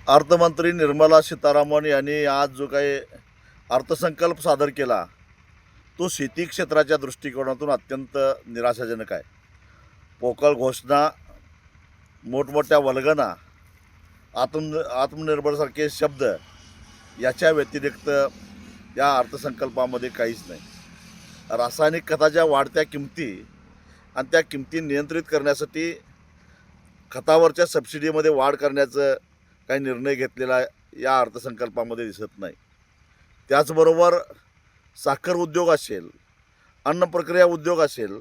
अर्थमंत्री निर्मला सीतारामन यांनी आज जो काही अर्थसंकल्प सादर केला तो शेती क्षेत्राच्या दृष्टिकोनातून अत्यंत निराशाजनक आहे. पोकळ घोषणा, मोठमोठ्या वल्गना, आत्मनिर्भरसारखे शब्द याच्या व्यतिरिक्त या अर्थसंकल्पामध्ये काहीच नाही. रासायनिक खताच्या वाढत्या किमती आणि त्या किमती नियंत्रित करण्यासाठी खतावरच्या सबसिडीमध्ये वाढ करण्याचं काही निर्णय घेतलेला या अर्थसंकल्पामध्ये दिसत नाही. त्याचबरोबर साखर उद्योग असेल, अन्न प्रक्रिया उद्योग असेल,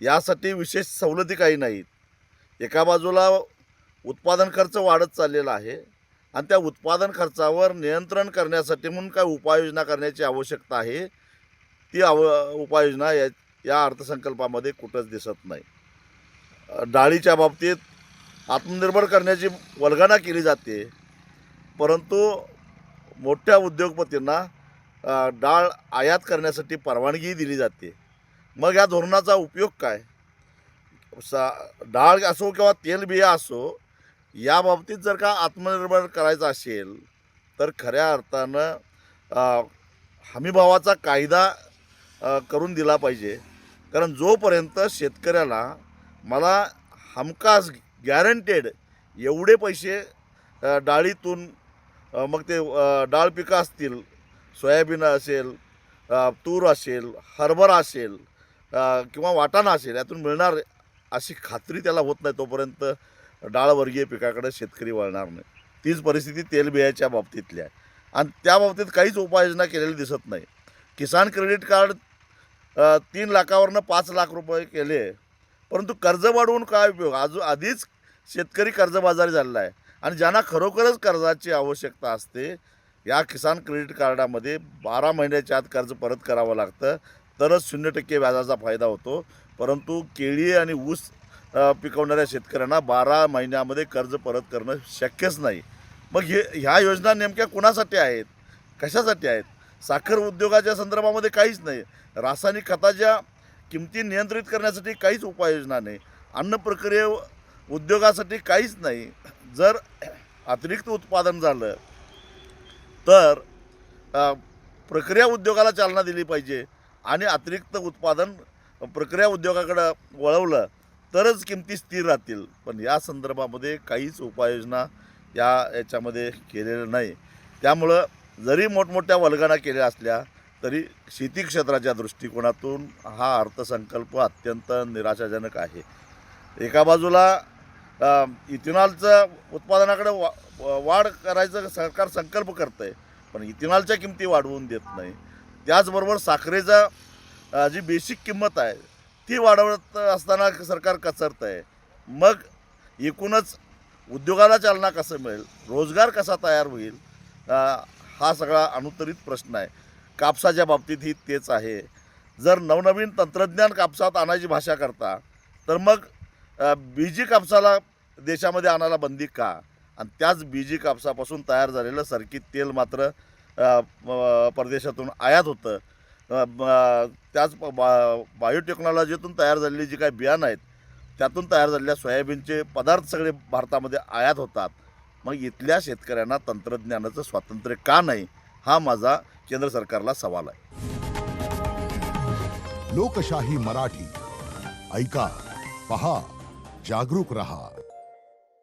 यासाठी विशेष सवलती काही नाहीत. एका बाजूला उत्पादन खर्च वाढत चाललेला आहे आणि त्या उत्पादन खर्चावर नियंत्रण करण्यासाठी म्हणून काय उपाययोजना करण्याची आवश्यकता आहे, ती उपाययोजना या अर्थसंकल्पामध्ये कुठंच दिसत नाही. डाळीच्या बाबतीत आत्मनिर्भर करण्याची वल्गना केली जाते, परंतु मोठ्या उद्योगपतींना डाळ आयात करण्यासाठी परवानगी दिली जाते. मग या धोरणाचा उपयोग काय? डाळ असो किंवा तेलबिया असो, या बाबतीत जर का आत्मनिर्भर करायचं असेल तर खऱ्या अर्थानं हमीभावाचा कायदा करून दिला पाहिजे. कारण जोपर्यंत शेतकऱ्याला मला हमखास गॅरंटेड एवढे पैसे डाळीतून, मग ते डाळ पिकं असतील, सोयाबीन असेल, तूर असेल, हरभरा असेल किंवा वाटाणा असेल, यातून मिळणार अशी खात्री त्याला होत नाही, तोपर्यंत डाळवर्गीय पिकाकडे शेतकरी वळणार नाही. तीच परिस्थिती तेलबियाच्या बाबतीतली आहे आणि त्या बाबतीत काहीच उपाययोजना केलेली दिसत नाही. किसान क्रेडिट कार्ड 3 लाखावरनं 5 लाख रुपये केले, परंतु कर्ज वाढवून काय उपयोग? आधीच शेतकरी कर्जबाजारी झालेला आहे आणि ज्यांना खरोखरच कर्जाची आवश्यकता असते, या किसान क्रेडिट कार्डामध्ये 12 महिन्याच्या आत कर्ज परत करावं लागतं, तरच 0% व्याजाचा फायदा होतो. परंतु केळी आणि ऊस पिकवणाऱ्या शेतकऱ्यांना 12 महिन्यामध्ये कर्ज परत करणं शक्यच नाही. मग ह्या योजना नेमक्या कुणासाठी आहेत, कशासाठी आहेत? साखर उद्योगाच्या संदर्भामध्ये काहीच नाही. रासायनिक खताच्या किमती नियंत्रित करण्यासाठी काहीच उपाययोजना नाही. अन्न प्रक्रिया उद्योगासाठी काहीच नाही. जर अतिरिक्त उत्पादन झालं तर प्रक्रिया उद्योगाला चालना दिली पाहिजे आणि अतिरिक्त उत्पादन प्रक्रिया उद्योगाकडं वळवलं तरच किमती स्थिर राहतील. पण या संदर्भामध्ये काहीच उपाययोजना याच्यामध्ये केलेलं नाही. त्यामुळं जरी मोठमोठ्या वल्गना केल्या असल्या तरी शेती क्षेत्राच्या दृष्टिकोनातून हा अर्थसंकल्प अत्यंत निराशाजनक आहे. एका बाजूला इथेनॉलचं उत्पादनाकडे वाढ करायचं सरकार संकल्प करतं आहे, पण इथेनॉलच्या किमती वाढवून देत नाही. त्याचबरोबर साखरेचा जी बेसिक किंमत आहे ती वाढवत असताना सरकार कचरतं आहे. मग एकूणच उद्योगाला चालना कसं मिळेल, रोजगार कसा तयार होईल, हा सगळा अनुत्तरित प्रश्न आहे. कापसाच्या बाबतीतही तेच आहे. जर नवनवीन तंत्रज्ञान कापसात आणायची भाषा करता, तर मग बीजी कापसाला देशामध्ये आणायला बंदी का? आणि त्याच बीजी कापसापासून तयार झालेलं सर्किट तेल मात्र परदेशातून आयात होतं. त्याच बायोटेक्नॉलॉजीतून तयार झालेली जी काही बियाणं आहेत, त्यातून तयार झालेल्या सोयाबीनचे पदार्थ सगळे भारतामध्ये आयात होतात. मग इथल्या शेतकऱ्यांना तंत्रज्ञानाचं स्वातंत्र्य का नाही, हा माझा केंद्र सरकारला सवाल आहे. लोकशाही मराठी ऐका, पहा, जागरूक रहा.